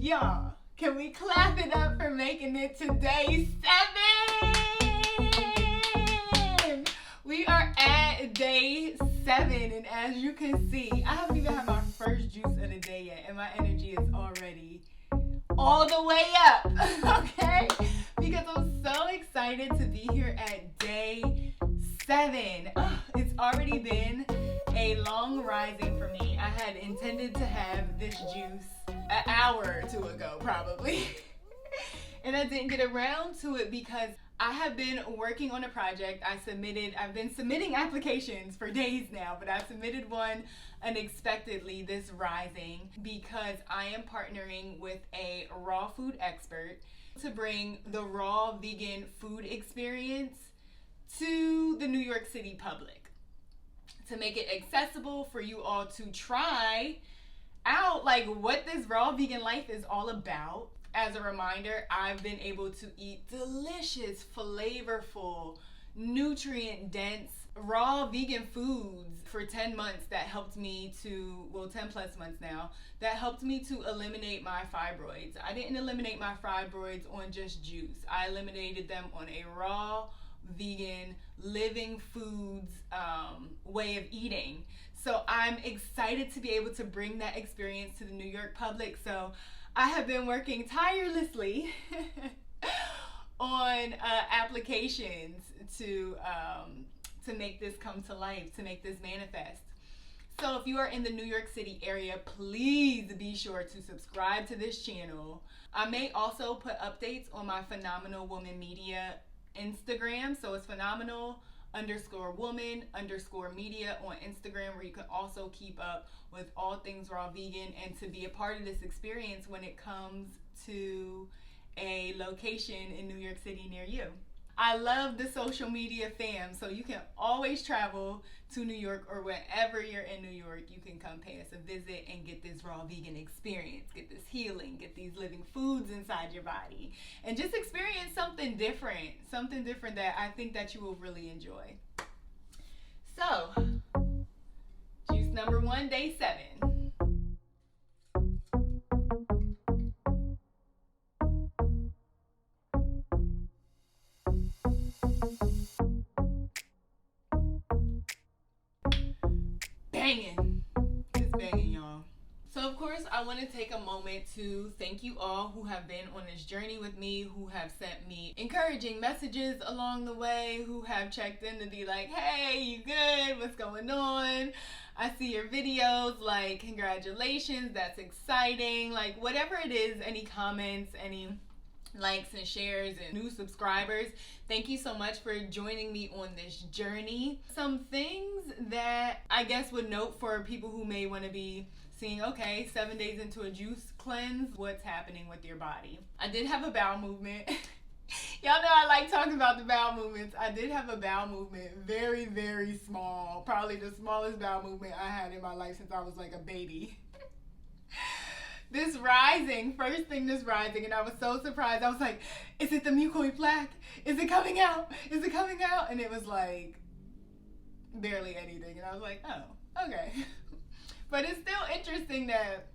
Y'all, can we clap it up for making it to day 7? We are at day 7, and as you can see, I haven't even had my first juice of the day yet, and my energy is already all the way up, okay? Because I'm so excited to be here at day 7. It's already been a long rising for me. I had intended to have this juice an hour or two ago, probably. And I didn't get around to it because I have been working on a project. I've been submitting applications for days now, but I submitted one unexpectedly this rising because I am partnering with a raw food expert to bring the raw vegan food experience to the New York City public, to make it accessible for you all to try out like what this raw vegan life is all about. As a reminder, I've been able to eat delicious, flavorful, nutrient-dense, raw vegan foods for 10 months that helped me to, 10 plus months now, that helped me to eliminate my fibroids. I didn't eliminate my fibroids on just juice. I eliminated them on a raw, vegan, living foods way of eating. So I'm excited to be able to bring that experience to the New York public. So I have been working tirelessly on applications to make this come to life, to make this manifest. So if you are in the New York City area, please be sure to subscribe to this channel. I may also put updates on my Phenomenal Woman Media Instagram. So it's phenomenal_woman_media on Instagram, where you can also keep up with all things raw vegan and to be a part of this experience when it comes to a location in New York City near you. I love the social media fam, so you can always travel to New York, or wherever you're in New York, you can come pay us a visit and get this raw vegan experience, get this healing, get these living foods inside your body, and just experience something different that I think that you will really enjoy. So, juice number 1, day 7. It's banging, y'all. So of course I want to take a moment to thank you all who have been on this journey with me, who have sent me encouraging messages along the way, who have checked in to be like, hey, you good? What's going on? I see your videos, like, congratulations, that's exciting. Like, whatever it is, any comments, any likes and shares and new subscribers, thank you so much for joining me on this journey. Some things that I guess would note for people who may want to be seeing, okay, 7 days into a juice cleanse, what's happening with your body. I did have a bowel movement. Y'all know I like talking about the bowel movements. I did have a bowel movement, very, very small, probably the smallest bowel movement I had in my life since I was like a baby. This rising, and I was so surprised. I was like, is it the mucoid plaque? Is it coming out? Is it coming out? And it was like barely anything. And I was like, oh, okay. But it's still interesting that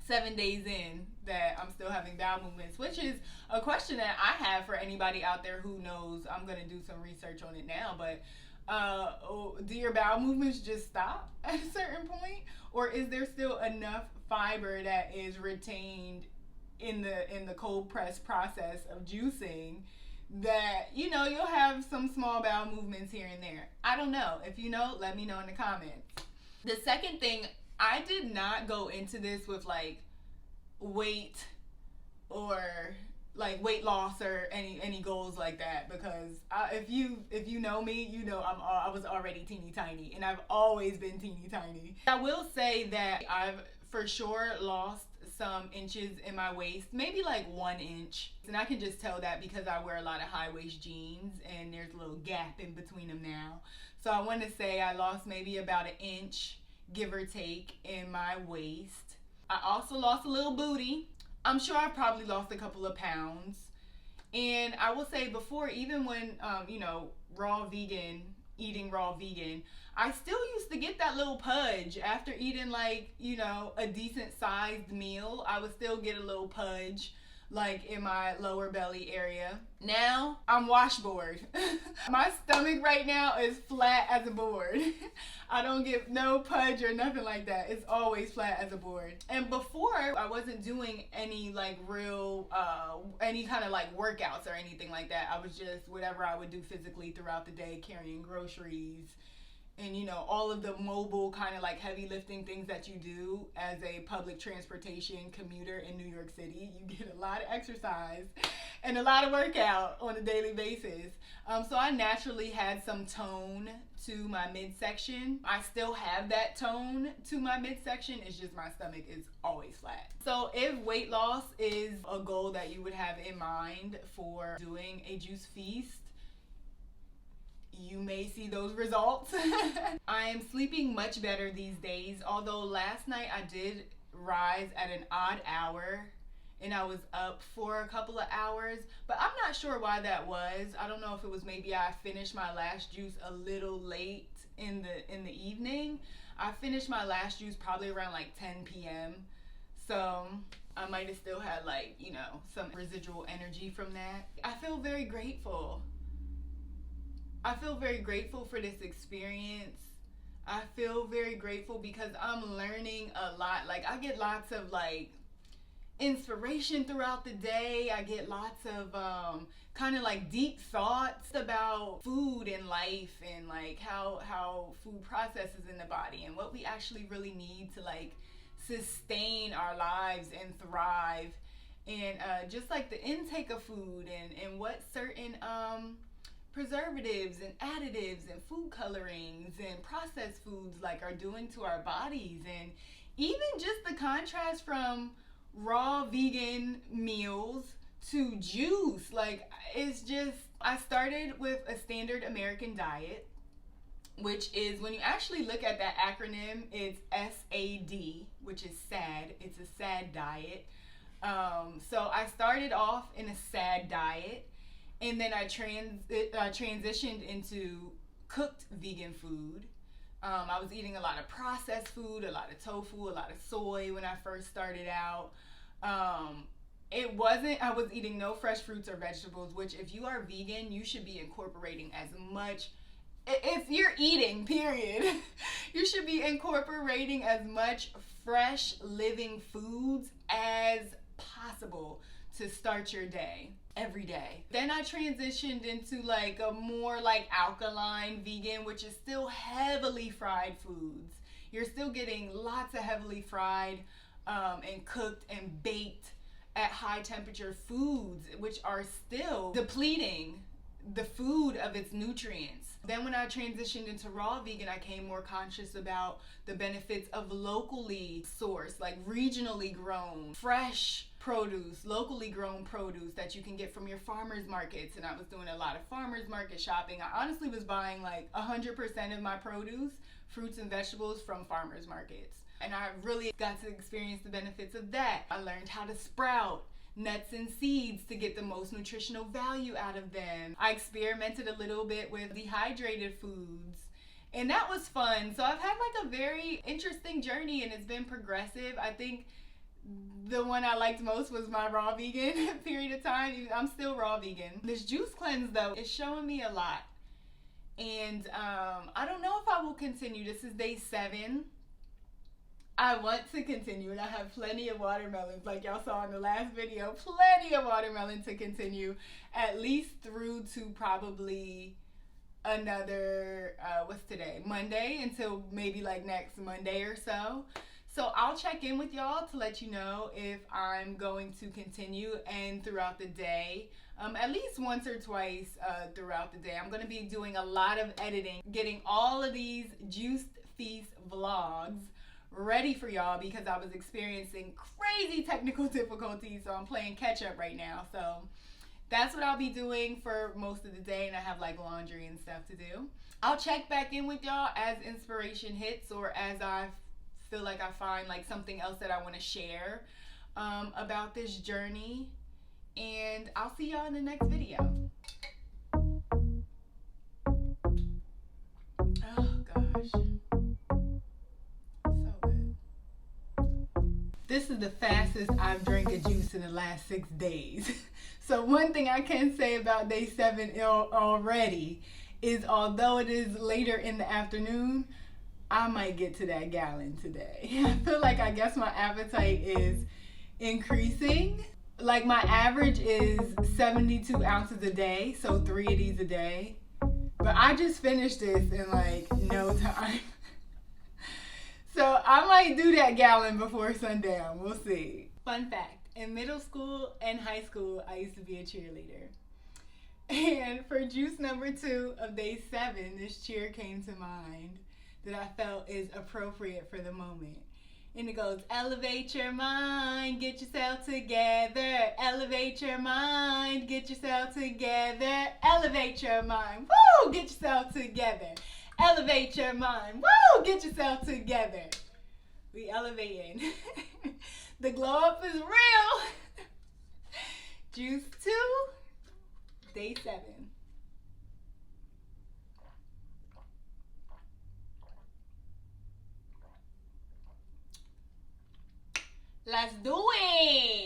7 days in that I'm still having bowel movements, which is a question that I have for anybody out there who knows. I'm going to do some research on it now, but do your bowel movements just stop at a certain point? Or is there still enough fiber that is retained in the cold press process of juicing that, you know, you'll have some small bowel movements here and there? I don't know. If you know, let me know in the comments. The second thing, I did not go into this with like weight or like weight loss or any goals like that, because if you know me, you know I was already teeny tiny, and I've always been teeny tiny. I will say that I've for sure lost some inches in my waist, maybe like 1 inch, and I can just tell that because I wear a lot of high waist jeans and there's a little gap in between them now. So I want to say I lost maybe about 1 inch, give or take, in my waist. I also lost a little booty. I'm sure I probably lost a couple of pounds. And I will say before, even when, raw vegan eating raw vegan, I still used to get that little pudge after eating like, you know, a decent sized meal. I would still get a little pudge like in my lower belly area. Now I'm washboard. My stomach right now is flat as a board. I don't get no pudge or nothing like that. It's always flat as a board. And before, I wasn't doing any like real, any kind of like workouts or anything like that. I was just whatever I would do physically throughout the day, carrying groceries, and you know, all of the mobile kind of like heavy lifting things that you do as a public transportation commuter in New York City. You get a lot of exercise and a lot of workout on a daily basis. So I naturally had some tone to my midsection. I still have that tone to my midsection. It's just my stomach is always flat. So if weight loss is a goal that you would have in mind for doing a juice feast, you may see those results. I am sleeping much better these days, although last night I did rise at an odd hour and I was up for a couple of hours, but I'm not sure why that was. I don't know if it was maybe I finished my last juice a little late in the evening. I finished my last juice probably around like 10 p.m. So I might have still had like, you know, some residual energy from that. I feel very grateful. I feel very grateful for this experience. I feel very grateful because I'm learning a lot. Like I get lots of like inspiration throughout the day. I get lots of kind of like deep thoughts about food and life and like how food processes in the body and what we actually really need to like sustain our lives and thrive. And just like the intake of food and what certain preservatives and additives and food colorings and processed foods like are doing to our bodies, and even just the contrast from raw vegan meals to juice. Like it's just, I started with a standard American diet, which is, when you actually look at that acronym, it's SAD, which is SAD. It's a SAD diet. So I started off in a SAD diet. And then I transitioned into cooked vegan food. I was eating a lot of processed food, a lot of tofu, a lot of soy when I first started out. I was eating no fresh fruits or vegetables, which if you are vegan, you should be incorporating as much, if you're eating, period, you should be incorporating as much fresh living foods as possible to start your day every day. Then I transitioned into like a more like alkaline vegan, which is still heavily fried foods. You're still getting lots of heavily fried and cooked and baked at high temperature foods, which are still depleting the food of its nutrients. Then when I transitioned into raw vegan, I became more conscious about the benefits of locally sourced, like regionally grown, fresh produce, locally grown produce that you can get from your farmers markets. And I was doing a lot of farmers market shopping. I honestly was buying like 100% of my produce, fruits and vegetables, from farmers markets. And I really got to experience the benefits of that. I learned how to sprout nuts and seeds to get the most nutritional value out of them. I experimented a little bit with dehydrated foods, and that was fun. So I've had like a very interesting journey, and it's been progressive. I think the one I liked most was my raw vegan period of time. I'm still raw vegan. This juice cleanse though is showing me a lot, and I don't know if I will continue. This is day 7. I want to continue, and I have plenty of watermelons, like y'all saw in the last video, plenty of watermelon to continue, at least through to probably another, what's today? Monday, until maybe like next Monday or so. So I'll check in with y'all to let you know if I'm going to continue, and throughout the day, at least once or twice throughout the day. I'm going to be doing a lot of editing, getting all of these Juiced Feast vlogs ready for y'all, because I was experiencing crazy technical difficulties, so I'm playing catch up right now. So that's what I'll be doing for most of the day, and I have like laundry and stuff to do. I'll check back in with y'all as inspiration hits, or as I feel like I find like something else that I want to share about this journey, and I'll see y'all in the next video. gosh. So good. This is the fastest I've drank a juice in the last 6 days. So one thing I can say about day 7 already is, although it is later in the afternoon, I might get to that gallon today. I feel like, I guess my appetite is increasing. Like, my average is 72 ounces a day, so 3 of these a day. But I just finished this in like no time. So I might do that gallon before sundown. We'll see. Fun fact, in middle school and high school, I used to be a cheerleader. And for juice number 2 of day 7, this cheer came to mind that I felt is appropriate for the moment. And it goes, elevate your mind, get yourself together. Elevate your mind, get yourself together. Elevate your mind, woo, get yourself together. Elevate your mind, woo, get yourself together. We elevating. The glow up is real. Juice 2, day 7. Let's do it.